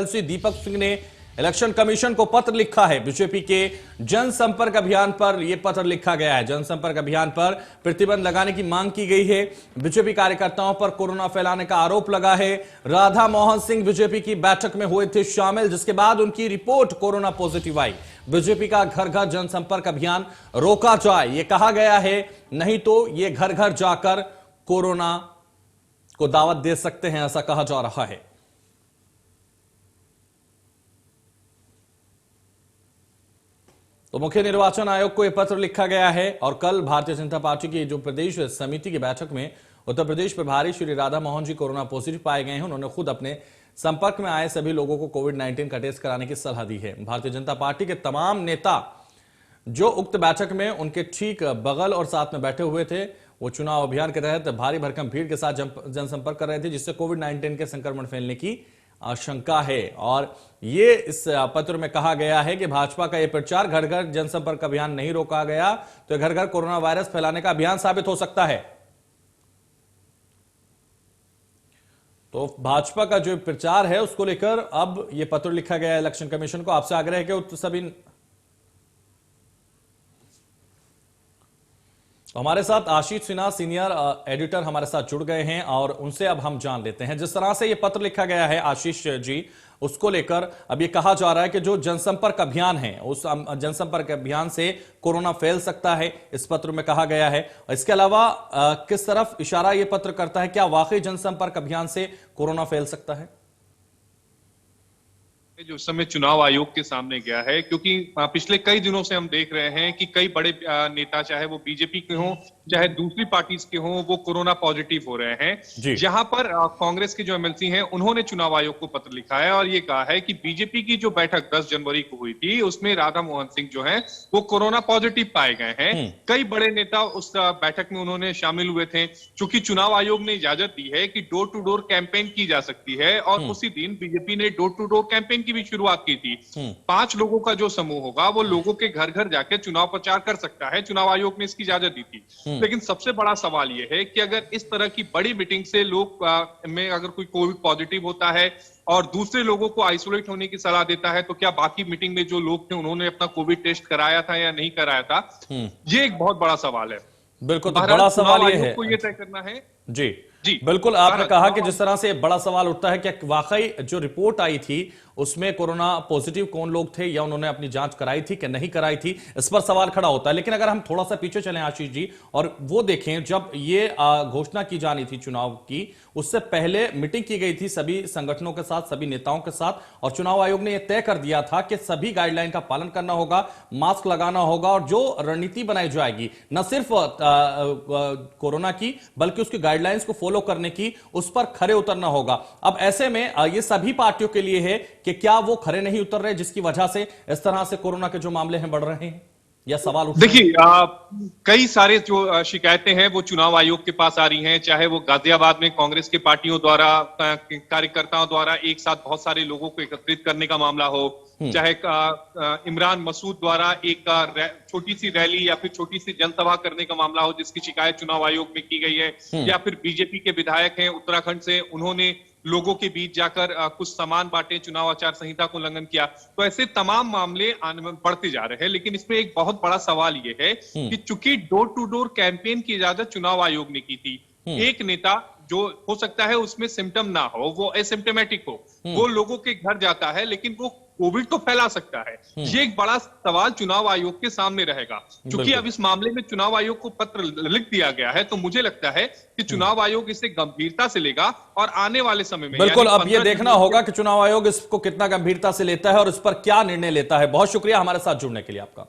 दीपक सिंह ने election commission को पत्र लिखा है। बीजेपी के जनसंपर्क अभियान पर यह पत्र लिखा गया है। जनसंपर्क अभियान पर प्रतिबंध लगाने की मांग की गई है। बीजेपी कार्यकर्ताओं पर कोरोना फैलाने का आरोप लगा है। राधा मोहन सिंह बीजेपी की बैठक में हुए थे शामिल, जिसके बाद उनकी रिपोर्ट कोरोना पॉजिटिव आई। बीजेपी का घर घर जनसंपर्क अभियान रोका जाए, यह कहा गया है, नहीं तो ये घर घर जाकर कोरोना को दावत दे सकते हैं, ऐसा कहा जा रहा है। तो मुख्य निर्वाचन आयोग को यह पत्र लिखा गया है और कल भारतीय जनता पार्टी की जो प्रदेश समिति की बैठक में उत्तर प्रदेश प्रभारी श्री राधा मोहन जी कोरोना पॉजिटिव पाए गए हैं। उन्होंने खुद अपने संपर्क में आए सभी लोगों को कोविड-19 का टेस्ट कराने की सलाह दी है। भारतीय जनता पार्टी के तमाम नेता जो उक्त बैठक में उनके ठीक बगल और साथ में बैठे हुए थे, वो चुनाव अभियान के तहत भारी भरकम भीड़ के साथ जनसंपर्क कर रहे थे, जिससे कोविड-19 के संक्रमण फैलने की आशंका है। और ये इस पत्र में कहा गया है कि भाजपा का यह प्रचार घर घर जनसंपर्क अभियान नहीं रोका गया तो घर घर कोरोना वायरस फैलाने का अभियान साबित हो सकता है। तो भाजपा का जो प्रचार है उसको लेकर अब यह पत्र लिखा गया है इलेक्शन कमीशन को। आपसे आग्रह है कि सभी हमारे साथ आशीष सिन्हा सीनियर एडिटर हमारे साथ जुड़ गए हैं और उनसे अब हम जान लेते हैं। जिस तरह से ये पत्र लिखा गया है आशीष जी, उसको लेकर अब ये कहा जा रहा है कि जो जनसंपर्क अभियान है उस जनसंपर्क अभियान से कोरोना फैल सकता है, इस पत्र में कहा गया है। इसके अलावा किस तरफ इशारा ये पत्र करता है, क्या वाकई जनसंपर्क अभियान से कोरोना फैल सकता है? जो इस समय चुनाव आयोग के सामने गया है, क्योंकि पिछले कई दिनों से हम देख रहे हैं कि कई बड़े नेता, चाहे वो बीजेपी के हों चाहे दूसरी पार्टीज के हों, वो कोरोना पॉजिटिव हो रहे हैं। जहां पर कांग्रेस के जो एमएलसी हैं उन्होंने चुनाव आयोग को पत्र लिखा है और ये कहा है कि बीजेपी की जो बैठक 10 जनवरी को हुई थी उसमें राधा मोहन सिंह जो हैं वो कोरोना पॉजिटिव पाए गए हैं। कई बड़े नेता उस बैठक में उन्होंने शामिल हुए थे। चूंकि चुनाव आयोग ने इजाजत दी है कि डोर टू डोर कैंपेन की जा सकती है और उसी दिन बीजेपी ने डोर टू डोर कैंपेन की भी शुरुआत की थी। 5 लोगों का जो समूह होगा वो लोगों के घर घर जाके चुनाव प्रचार कर सकता है। चुनाव आयोग ने इसकी इजाजत दी थी। लेकिन सबसे बड़ा सवाल यह है कि अगर इस तरह की बड़ी मीटिंग से लोग में अगर कोई कोविड पॉजिटिव होता है और दूसरे लोगों को आइसोलेट होने की सलाह देता है, तो क्या बाकी मीटिंग में जो लोग थे उन्होंने अपना कोविड टेस्ट कराया था या नहीं कराया था? ये एक बहुत बड़ा सवाल है। बिल्कुल, तो बड़ा सवाल ये है को ये तय करना है। जी बिल्कुल, आपने कहा कि जिस तरह से बड़ा सवाल उठता है कि वाकई जो रिपोर्ट आई थी उसमें कोरोना पॉजिटिव कौन लोग थे या उन्होंने अपनी जांच कराई थी कि नहीं कराई थी, इस पर सवाल खड़ा होता है। लेकिन अगर हम थोड़ा सा पीछे चलें आशीष जी और वो देखें, जब ये घोषणा की जानी थी चुनाव की, उससे पहले मीटिंग की गई थी सभी संगठनों के साथ, सभी नेताओं के साथ, और चुनाव आयोग ने यह तय कर दिया था कि सभी गाइडलाइन का पालन करना होगा, मास्क लगाना होगा और जो रणनीति बनाई जाएगी न सिर्फ कोरोना की बल्कि उसकी गाइडलाइंस को फॉलो करने की, उस पर खरे उतरना होगा। अब ऐसे में ये सभी पार्टियों के लिए है कि क्या वो खरे नहीं उतर रहे, जिसकी वजह से इस तरह से कोरोना के जो मामले हैं बढ़ रहे हैं, या सवाल उठ रहे हैं? देखिए, कई सारे जो शिकायतें हैं वो चुनाव आयोग के पास आ रही हैं। चाहे वो गाजियाबाद में कांग्रेस के पार्टियों द्वारा, कार्यकर्ताओं द्वारा एक साथ बहुत सारे लोगों को एकत्रित करने का मामला हो, चाहे इमरान मसूद द्वारा एक छोटी सी रैली या फिर छोटी सी जनसभा करने का मामला हो जिसकी शिकायत चुनाव आयोग में की गई है, या फिर बीजेपी के विधायक हैं उत्तराखंड से, उन्होंने लोगों के बीच जाकर कुछ सामान बांटे, चुनाव आचार संहिता को उल्लंघन किया। तो ऐसे तमाम मामले बढ़ते जा रहे हैं। लेकिन इसमें एक बहुत बड़ा सवाल यह है कि चूंकि डोर टू डोर कैंपेन की इजाजत चुनाव आयोग ने की थी, एक नेता जो हो सकता है उसमें सिम्टम ना हो, वो एसिम्टोमेटिक हो, वो लोगों के घर जाता है लेकिन वो कोविड तो फैला सकता है। ये एक बड़ा सवाल चुनाव आयोग के सामने रहेगा। क्योंकि अब इस मामले में चुनाव आयोग को पत्र लिख दिया गया है, तो मुझे लगता है कि चुनाव आयोग इसे गंभीरता से लेगा और आने वाले समय में बिल्कुल अब ये देखना होगा कि चुनाव आयोग इसको कितना गंभीरता से लेता है और इस पर क्या निर्णय लेता है। बहुत शुक्रिया हमारे साथ जुड़ने के लिए आपका।